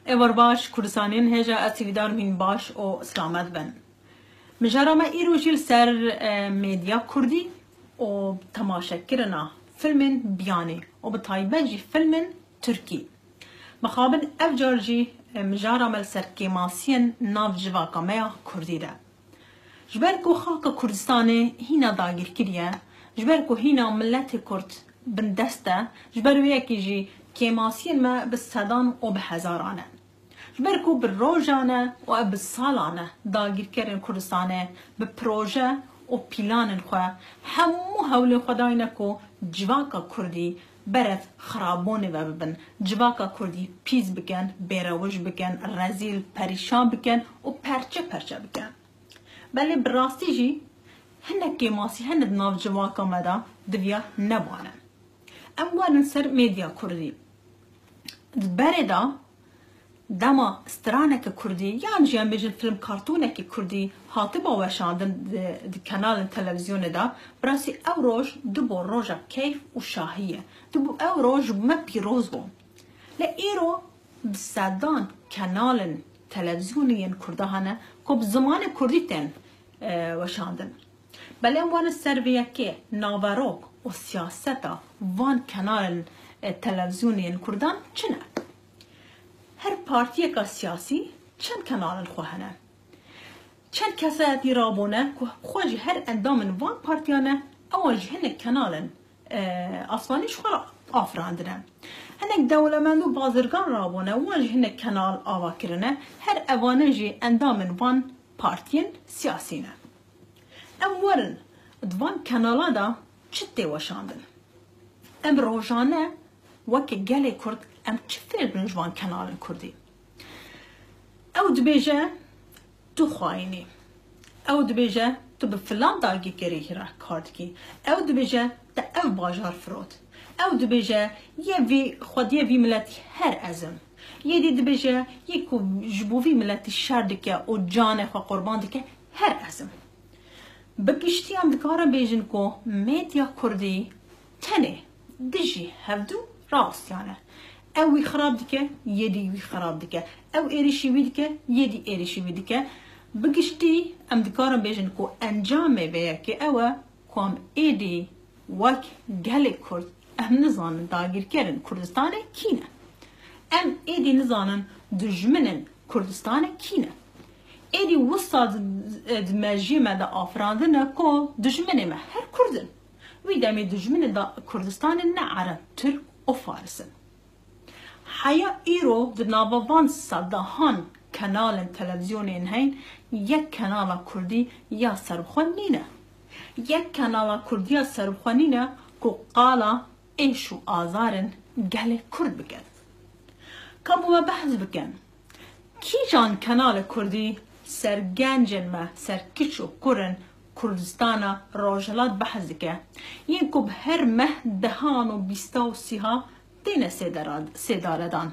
ایوار باش کردستانین هجا اسیدار من باش و سلامت بن. مجرم ایرو جیل سر میدیا کردی و تماشا کرنا فیلم بیانی و بطایبه فیلم ترکی. مخابن افجارجی مجرم سر کماسین ناف جواکا میا کردی ده. جبر کو خاک کردستانه هینا داگیر کریه. جبر کو هینا ملت کرد بندسته. جبر ویکی جی کماسین ما بالصدان و بهزارانه. جبر کو بالروجانه و بالسالانه داگیر کرن کردستانه بپروژه و پیلان خواه همو هول خداینه کو جواکا کردی برد خرابونه و ببن جواکا کردی پیز بکن بیروش بکن رزیل پریشان بکن و پرچه بکن بله براستی جی هنه کماسی هنه ناف جواکا مدا دویا نبانه اموالن سر میدیا کردی بردا دما استرانك كردي يعني جيان بيجن فيلم كرتونك كردي هاتبا وشاندن دي كانال التلفزيون دا براسي او روج دبو روجا كيف وشاهية دبو او روج ما بيروزو لا ايرو بسادان كانال تلفزيونيين كردهانا كو بزمان كرديتين وشاندن بل اموان السربية كي نافاروك وسياستا وان كانال تلفزيونيين كردان چنه هر پارتی کا سیاسی چند کانال خواهنه چند کسایی رابونه که خواهی هر اندام وان پارتیانه اولش هنگ کانال آسمانیش خورا آفراندنه هنگ دولمندو بازرگان رابونه اولش هنگ کانال آوا کرنه هر اوانجی اندام وان پارتین سیاسینه امورن دوان کانالا دا چطه وشاندن ام روزانه وکه گله کرد ام چفر بنجوان کانال کردی او دبیجه تو خواهینی او دبیجه تو به فلان داگی گری را کارد کی او دبیجه تا او باجار فرود او دبیجه یه وی خودیه وی ملتی هر ازم یه دی دبیجه یکو جبوی ملتی شرد که و جان خوا قربان که هر ازم بگشتی هم دکارم بیجن که میدیا کردی تنه دجی هفدو راست یعنی او وی خراب دیگه یدی وی خراب دیگه او ایریشی وی دیگه یدی ایریشی وی دیگه بگشتی ام دکارم بیجن کو انجامه بیا که او کام ایدی وک گله کرد ام نزانن داگیر کرن کردستان کینه ام ایدی نزانن دجمنن کردستان کینه ایدی وسط دمجی مده آفراندنه کو دجمنه ما هر کردن وی دمی دجمنه دا کردستان نه عرب ترک و فارسن حیا ایرو در نابوان صداهان کانال تلویزیونین هین یک کانال کردی یا سربخوانینه یک کانال کردی یا سربخوانینه که قالا ایشو آزارن گله کرد بکن کامو ما بحث بکن کی جان کانال کردی سرگنجن ما سرکشو کرن کردستان راجلات بحث که این که هر مه دهان و بیستا و سیها دینه سیداردان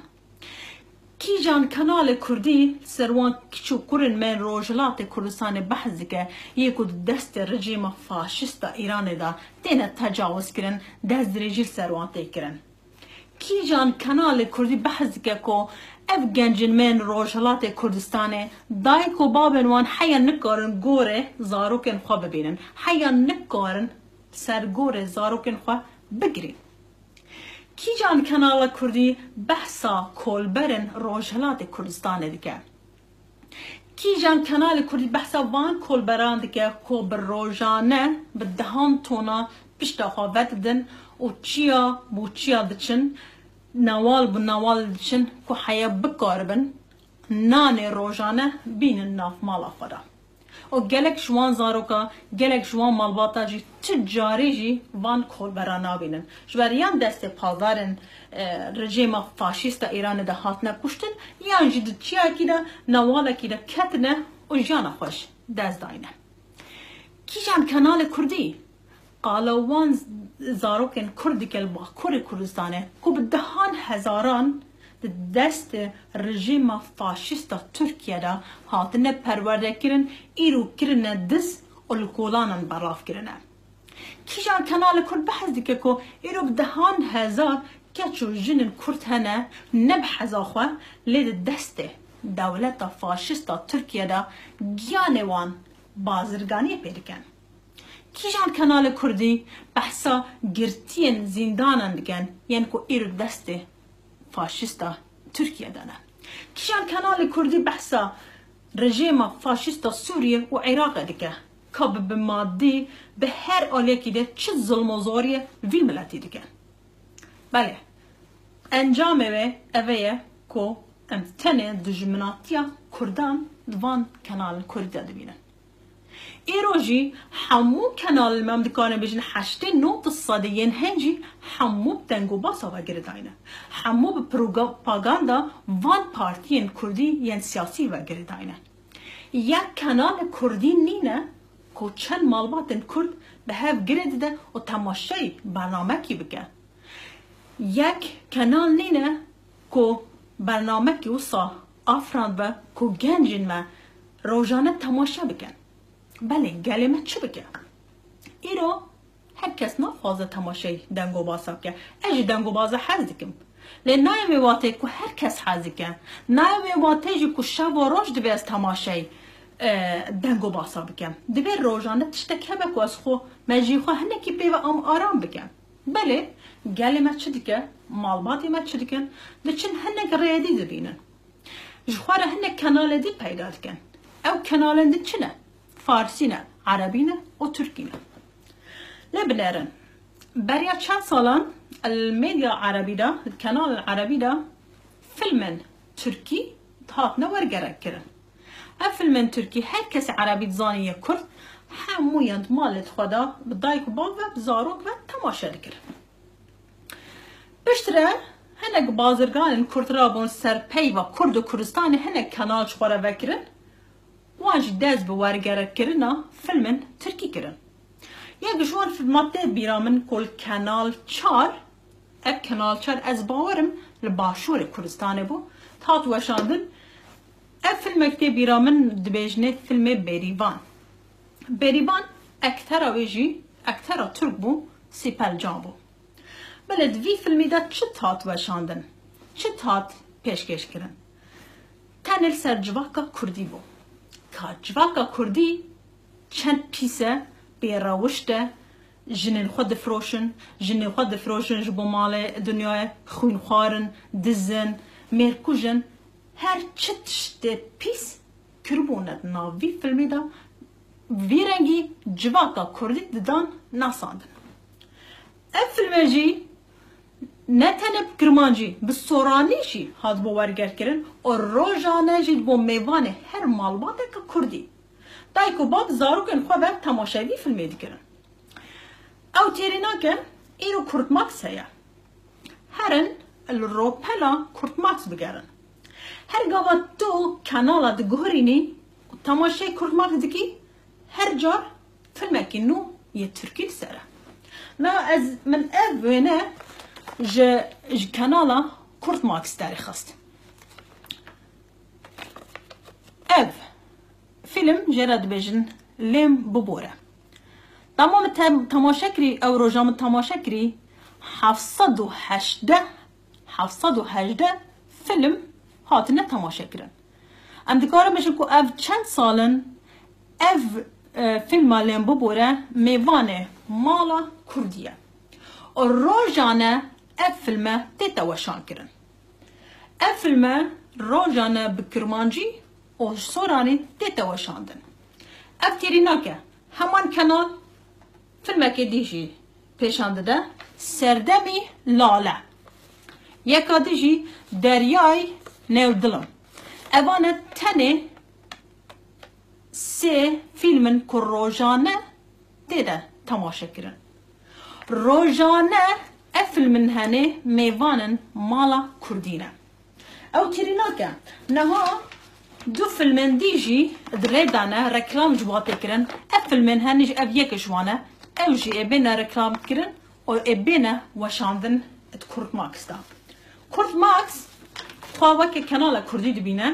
کی جان کانال کردی سروان کچو کرن من روجلات کردستان بحث که یکو دست رژیم فاشیست ایران دا دینه تجاوز کرن دست رژیل سروان تی کرن کی جان کانال کردی بحث که اف گنجن من روجلات کردستانه دای کو بابن وان حیا نکارن گوره زاروکن خوا ببینن حیا نکارن سر گوره زاروکن خوا بگیرین کی جان کانال کردی بحثا کولبرن روجلات کردستانه دیگه کی جان کانال کردی بحثا وان کولبران دیگه کو بر روجانه به دهان تونا پشتا خوا وددن و چیا بو چیا دچن نوال بو نوال دچن کو حیا بکاربن نان روجانه بین ناف مالا خدا و گلک شوان زاروکا گلک شوان مالباتا جی تجاری جی وان کول برانا بینن جبریان دست پازارن رژیم فاشیست ایران ده هاتنه کشتن یان جی دچیا کی ده نوالا کی ده کتنه و جانا خوش دست داینه کی جان کانال کردی قالوان زاروکن کردی که با کردستانه که به دهان هزاران دست رژیم فاشیست ترکیه دا هاتنه پرورده کرن ایرو کرنه دز الکولانن براف کرنه کی جان کانال کرد بحث دیگه که ایرو به دهان هزار كاتشو جنن كرد هنا نبحث أخوة لید دسته دولت فاشستا ترکیه دا گیانوان بازرگانی پیدکن. کیجان کانال کردی بحثا گرتین زندانان دکن یعنی که ایرو دسته فاشستا ترکیه دانه. کیجان کانال کردی بحثا رژیم فاشستا سوریه و عراق دکه که به مادی به هر آلیه که ده چه ظلم و زوریه وی ملتی دکن. بله انجام اوه که ام تنه دجمناتیا کردان دوان کانال کردی دبینن. ایروجی همو کانال ممدکانه بجن 8.9% ین هنجی همو بتنگو باسا و گرداینه. همو به پروپاگاندا وان پارتین کردی ین سیاسی و گرداینه. یک کانال کردی نینه که چند معلومات کرد به هف گرد ده و تماشای برنامه کی بکن. یک کانال نینه که برنامه کی وصا آفراد با که گنجین ما روزانه تماشا بکن. بله گلمه چه بکن؟ ایرو هر کس نفازه تماشای دنگو باسا بکن. اجی دنگو بازه حز دکم. لان نایمی واته که هر کس حز دکن. نایمی واته جی که شب و روش دوی از تماشای دنگو باسا بکن. دوی روزانه تشتکه بکو از خو مجی خو هنه کی پیو آرام بکن. بله گلمه چه دکن؟ معلوماتی ما چه دکن؟ دچن هنه ریدی دبینن. جخواره هنه کانال دی پیدا دکن. او کانال دی چنه؟ فارسینه، عربینه و ترکینه. لبنان برای چند سالان المedya عربی دا، کانال عربی دا فیلم ترکی هات نورگرک کرن. فیلم ترکی هر کس عربی زانی کرد همویند مالت خدا بدایک و باگ و بزاروک و تماشا دکرن. بشتره هنگ بازرگان کرد را بون سرپی و کرد و کردستان هنگ کانال چخوره وکرن وانج دز به ورگرک کرنا فیلم ترکی کرن. یک جوان فیلمات بیرامن کل کانال 4 اف کانال 4 از باورم لباشور کردستان بو تات وشاندن اف فیلم اکتی بیرامن دبیجنه فیلم بریوان. بریوان اکتر ویجی اکتر ترک بو سیپل جان بو. بلد وی فیلمی دا چه تات وشاندن؟ چه تات پیشکش کرن؟ تنل سر جواکا کردی بو. که جواکا کردی چند پیسه بیراوشته جنین خود فروشن جبو مال دنیای خوین خوارن دزن مرکوجن هر چتشت پیس کربوند ناوی فیلمی دا ویرنگی جواکا کردی ددان ناساندن. اف فیلمی جی نه تنه کرمانجی به سورانیشی هاد بو ورگر کرن و روزانه جید بو میوان هر معلومات که کردی دایکو باب زاروکن خواه باب تماشایی فیلمی دیگرن. او تیرینا که ایرو کرد ماکس هیا. هرن الروپلا کرد ماکس بگرن. هر گاوا تو کانالا دگوهرینی تماشای کرد ماکس دیگی هر جار فیلمه که نو یه ترکی سره. نه از من اوینه ج کانالا کرد ماکس داری خواست. فیلم جرد بجن لیم ببوره. تمام تماشاکری او روزام تماشاکری 718 فیلم هاتنه تماشا کرن. ام دکارم بشن که اف چند سالن اف فیلم لیم ببوره میوانه مالا کردیه. و روزانه اف فیلم دیتا وشان کرن. اف فیلم روزانه بکرمانجی و سورانی دیتا وشاندن. اف تیرینا که همان کانال فیلمه که دیجی پیشانده ده سردمی لاله یکا دیجی دریای نودلم اوانه تنه سه فیلمن که روزانه دیده تماشا کرن. روزانه افیلمن هنه میوانن مالا کردینه. او تیرینا که نها دو فیلمن دیجی دریدانه رکلام جواته کرن. افیلمن هنیج اف یک جوانه او جی ابینه رکلام کرن و ابینه وشاندن ات کرد ماکس دا. کرد ماکس خواهد که کانال کردی دبینه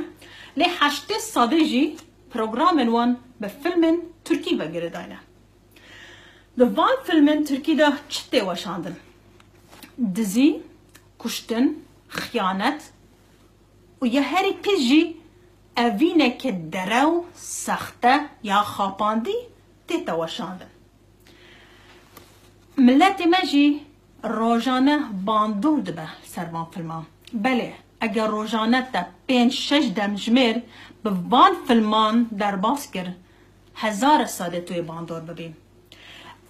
لی 8 ساده جی پروگرامن وان به فیلم ترکی بگیره داینه. دوان فیلم ترکی دا چطه وشاندن؟ دزی، کشتن خیانت و یه هری پیش جی اوینه که درو سخته یا خاپاندی تیتا وشاندن ملت مجی روزانه باندور دبه سروان فیلمان بله اگر روزانه تا 5-6 دمجمیر به وان فیلمان در باز کر 1000 ساده توی باندور ببین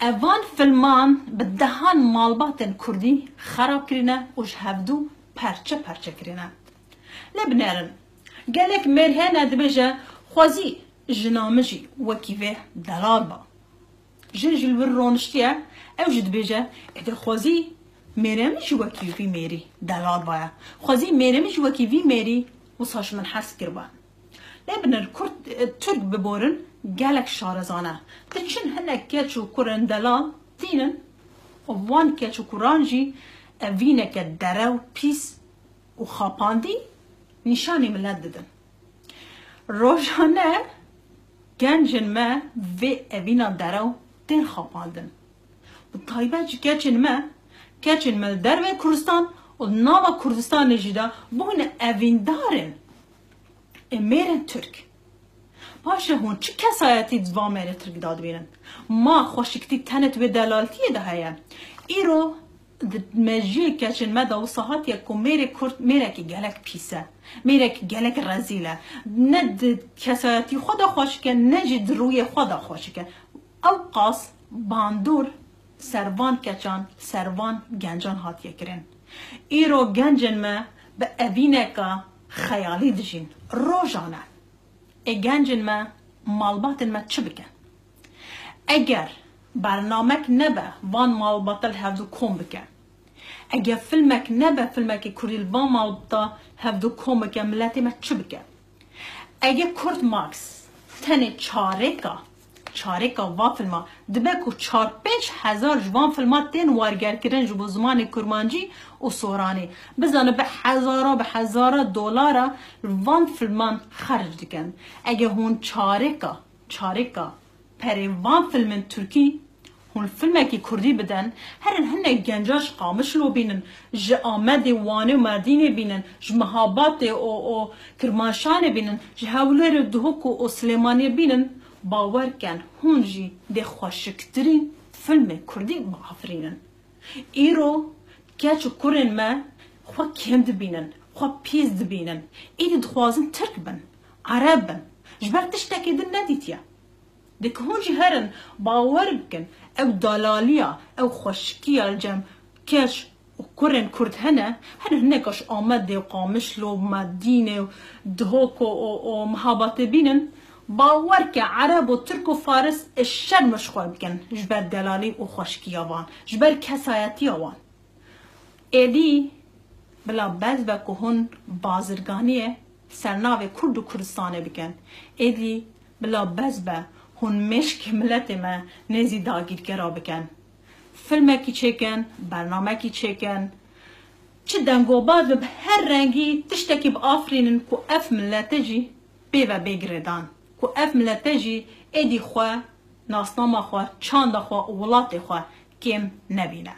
اوان فیلمان به دهان مالبات کردی خراب کرینه و جهودو پرچه کرینه لبنرن گلک مرهن ادبجه خوازی جنامجی وکیوه دلال با جل رونشتیه او جد بیجه اده خوازی میرمش وکیوی میری دلال بایا خوازی میرمش وکیوی میری و ساش من حس کربا لبنر کرد ترک ببورن گلک شارزانه تچن هنه کچو کرن دلال تینن و وان کچو کرانجی اوینه که درو پیس و خاپاندی نشانی ملت ددن روزانه گنجن ما و اوینا درو دن خاپاندن و طایبه جی کچن مل در و کردستان و ناوا کردستان نجیده بون اوین دارن میرن ترک باشه هون چه کسایتی دوا میره ترک داد بینن ما خوشکتی تنت و دلالتی ده هیا ایرو مجی کچن ما دا وصاحات یکو میره کرد میره که گلک پیسه میره که گلک رزیله نه کسایتی خدا خوش که نجد روی خدا خوش که او قاس باندور سروان کچان سروان گنجان هاتیه کرن ایرو گنجن ما به اوینه که خیالی دجین روزانه گنجن ما مالباتن ما چه بکن اگر برنامک نبه وان مالباتا هفدو کم بکن اگر فیلمک نبه فیلمک کردیل وان مالباتا هفدو کم بکن ملتی ما چه بکن اگر کرد ماکس تنه چارکا و فیلما دبه که 4-5 هزار جوان فیلما تین وارگر کرن جو زمان کرمانجی و سورانی بزنه به هزارا دلار وان فیلمان خرج دکن اگه هون چارکا پر وان فیلم ترکی هون فیلم که کردی بدن هنه گنجاش قامش لو بینن ج آمد وانه و مردین بینن ج مهابات و کرمانشان بینن ج هولر دهوک و سلیمانی بینن باور کن هون جی ده خوشکترین فیلم کردی بافرینن ایرو کچو کرن ما خواه کم دبینن خواه پیز دبینن ایدی دخوازن ترک بن عرب بن جبر تشتاکی دن ندیتیا دک هون جی هرن باور بکن او دلالیا او خوشکی الجم کچ و کرن کرد هنه کاش آمده و قامش لو مدینه و دهوک و محابات بینن باور که عرب و ترک و فارس الشر مشغول بکن جبر دلالی و خوشکی آوان جبر کسایتی آوان ایدی بلا بعض و که هون بازرگانیه سرناو کرد و کردستانه بکن ایدی بلا بعض و هون مشک ملت ما نزی داگیر کرا بکن فیلم کی چکن برنامه کی چکن چه دنگو باز به هر رنگی تشتکی با آفرینن که اف ملت جی بی و بگردان که اف ملت جی ایدی خواه ناسنامه خواه چاند خواه ولات خواه کم نبینه